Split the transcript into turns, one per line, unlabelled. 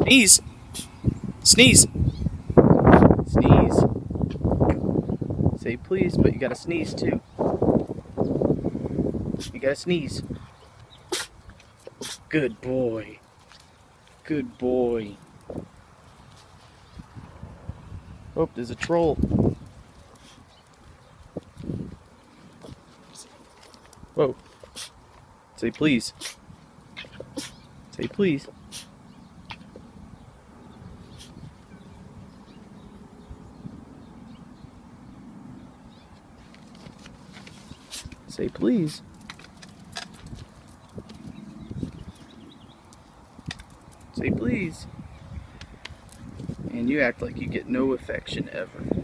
Sneeze. Sneeze. Sneeze. Say please, but you gotta sneeze too. You gotta sneeze. Good boy. Good boy. Oh, there's a troll. Whoa. Say please. Say please. Say please. Say please. And you act like you get no affection ever.